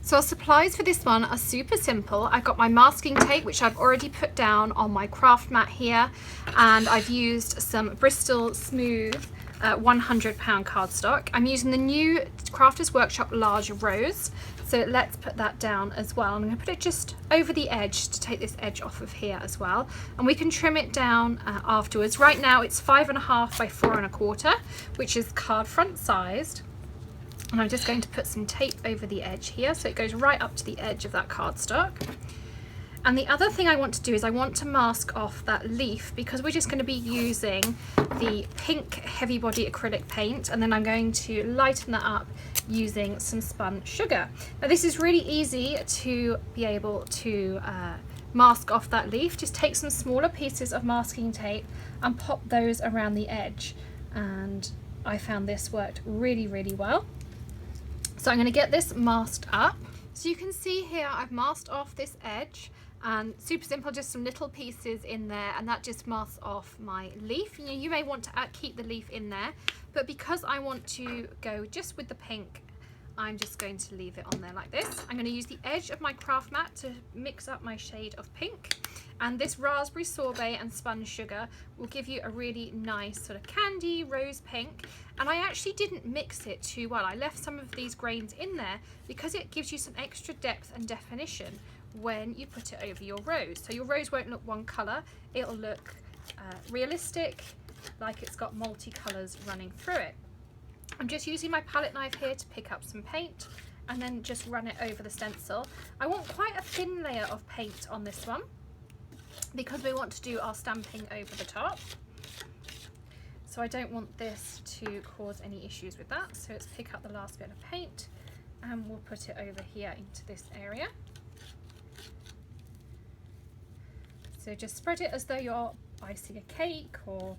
So our supplies for this one are super simple. I've got my masking tape, which I've already put down on my craft mat here, and I've used some Bristol Smooth 100-pound cardstock. I'm using the new Crafters Workshop large rose, so let's put that down as well. I'm going to put it just over the edge to take this edge off of here as well, and we can trim it down afterwards. Right now it's 5.5 by 4.25, which is card front sized. And I'm just going to put some tape over the edge here so it goes right up to the edge of that cardstock. And the other thing I want to do is I want to mask off that leaf, because we're just going to be using the pink heavy body acrylic paint, and then I'm going to lighten that up using some spun sugar. Now this is really easy to be able to mask off that leaf. Just take some smaller pieces of masking tape and pop those around the edge, and I found this worked really, really well. So I'm going to get this masked up. So you can see here I've masked off this edge, and super simple, just some little pieces in there, and that just masks off my leaf. You know, you may want to keep the leaf in there, but because I want to go just with the pink, I'm just going to leave it on there like this. I'm going to use the edge of my craft mat to mix up my shade of pink, and this raspberry sorbet and spun sugar will give you a really nice sort of candy rose pink. And I actually didn't mix it too well. I left some of these grains in there because it gives you some extra depth and definition when you put it over your rose. So your rose won't look one colour, it'll look realistic, like it's got multi-colours running through it. I'm just using my palette knife here to pick up some paint and then just run it over the stencil. I want quite a thin layer of paint on this one because we want to do our stamping over the top. So I don't want this to cause any issues with that. So let's pick up the last bit of paint and we'll put it over here into this area. So just spread it as though you're icing a cake, or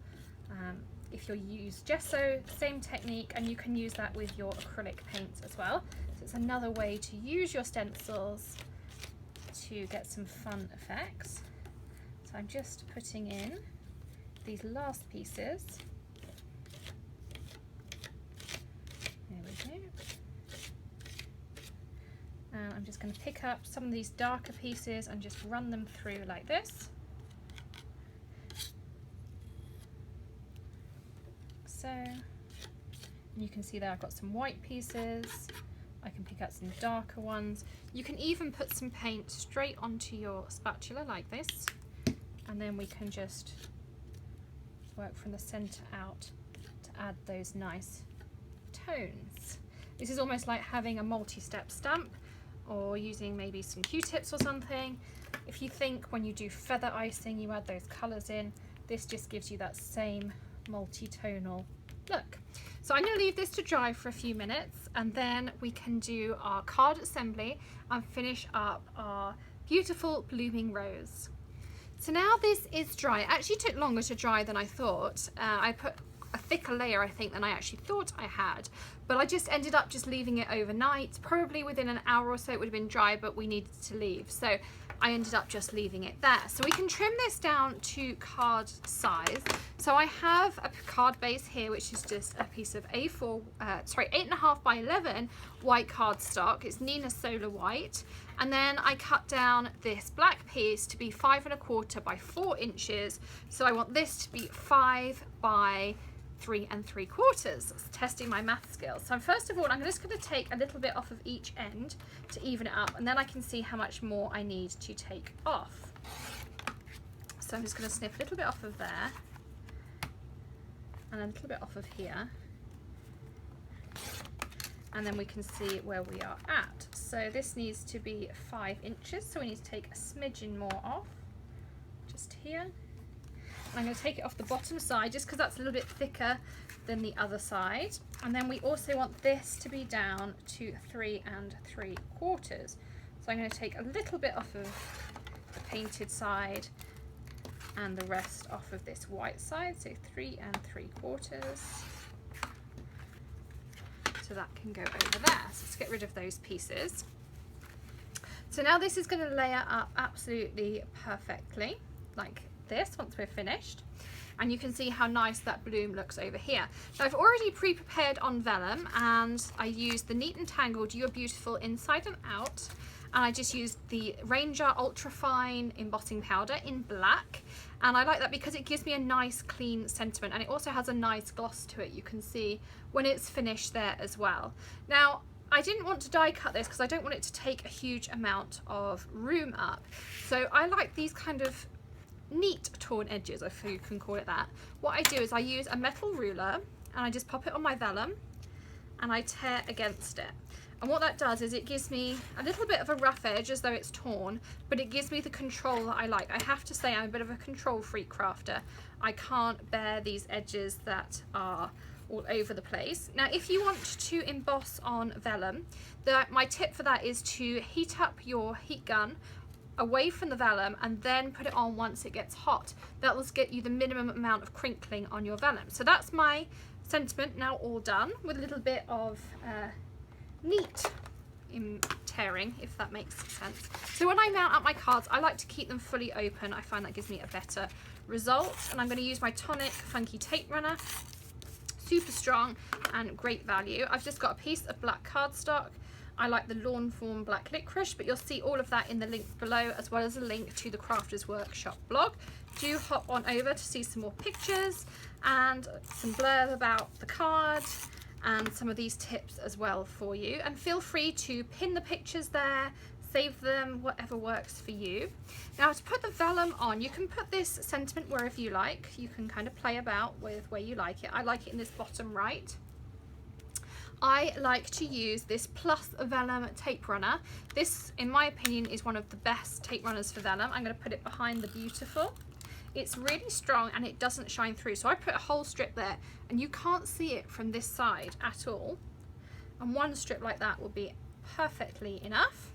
if you use gesso, same technique, and you can use that with your acrylic paints as well. So it's another way to use your stencils to get some fun effects. So I'm just putting in these last pieces. There we go. And I'm just going to pick up some of these darker pieces and just run them through like this. So, and you can see there I've got some white pieces. I can pick out some darker ones. You can even put some paint straight onto your spatula like this, and then we can just work from the center out to add those nice tones. This is almost like having a multi-step stamp, or using maybe some Q-tips or something. If you think when you do feather icing you add those colors in, this just gives you that same multi-tonal look. So I'm going to leave this to dry for a few minutes, and then we can do our card assembly and finish up our beautiful blooming rose. So now this is dry. It actually took longer to dry than I thought. I put a thicker layer, I think, than I actually thought I had, but I just ended up just leaving it overnight. Probably within an hour or so it would have been dry, but we needed to leave, so I ended up just leaving it there. So we can trim this down to card size. So I have a card base here, which is just a piece of 8.5 by 11 white cardstock. It's Neenah Solar White. And then I cut down this black piece to be 5.25 by 4 inches. So I want this to be 5 by 3 3/4. It's testing my math skills. So first of all, I'm just going to take a little bit off of each end to even it up, and then I can see how much more I need to take off. So I'm just going to snip a little bit off of there and a little bit off of here, and then we can see where we are at. So this needs to be 5 inches, so we need to take a smidgen more off just here. I'm going to take it off the bottom side just because that's a little bit thicker than the other side. And then we also want this to be down to 3 3/4. So I'm going to take a little bit off of the painted side and the rest off of this white side, so 3 3/4. So that can go over there. So let's get rid of those pieces. So now this is going to layer up absolutely perfectly like this once we're finished. and you can see how nice that bloom looks over here. Now I've already pre-prepared on vellum, and I used the Neat and Tangled You Are Beautiful Inside and Out, and I just used the Ranger Ultra Fine embossing powder in black, and I like that because it gives me a nice clean sentiment, and it also has a nice gloss to it. You can see when it's finished there as well. Now I didn't want to die cut this because I don't want it to take a huge amount of room up, so I like these kind of neat torn edges, if you can call it that. What I do is I use a metal ruler and I just pop it on my vellum and I tear against it. And what that does is it gives me a little bit of a rough edge as though it's torn, but it gives me the control that I like. I have to say I'm a bit of a control freak crafter. I can't bear these edges that are all over the place. Now if you want to emboss on vellum, my tip for that is to heat up your heat gun away from the vellum and then put it on once it gets hot. That will get you the minimum amount of crinkling on your vellum. So that's my sentiment now all done, with a little bit of neat tearing, if that makes sense. So when I mount up my cards, I like to keep them fully open. I find that gives me a better result. And I'm going to use my Tonic Funky Tape Runner. Super strong and great value. I've just got a piece of black cardstock. I like the Lawn Fawn Black Licorice, but you'll see all of that in the link below, as well as a link to the Crafters Workshop blog. Do hop on over to see some more pictures and some blurb about the card and some of these tips as well for you. And feel free to pin the pictures there, save them, whatever works for you. Now to put the vellum on, you can put this sentiment wherever you like. You can kind of play about with where you like it. I like it in this bottom right. I like to use this Plus Vellum tape runner. This, in my opinion, is one of the best tape runners for vellum. I'm going to put it behind the Beautiful. It's really strong and it doesn't shine through. So I put a whole strip there and you can't see it from this side at all. And one strip like that will be perfectly enough.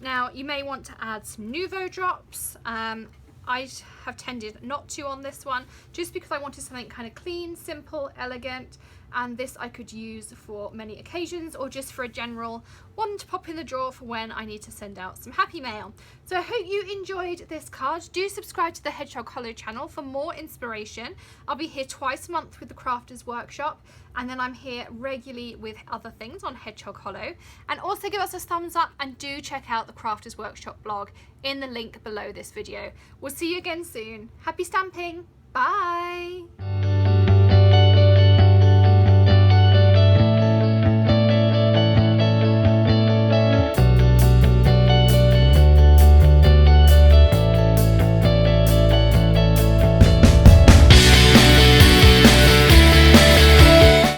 Now you may want to add some nuvo drops. I have tended not to on this one, just because I wanted something kind of clean, simple, elegant, and this I could use for many occasions or just for a general one to pop in the drawer for when I need to send out some happy mail. So I hope you enjoyed this card. Do subscribe to the Hedgehog Hollow channel for more inspiration. I'll be here twice a month with the Crafters Workshop, and then I'm here regularly with other things on Hedgehog Hollow. And also give us a thumbs up and do check out the Crafters Workshop blog in the link below this video. We'll see you again soon. Happy stamping. Bye.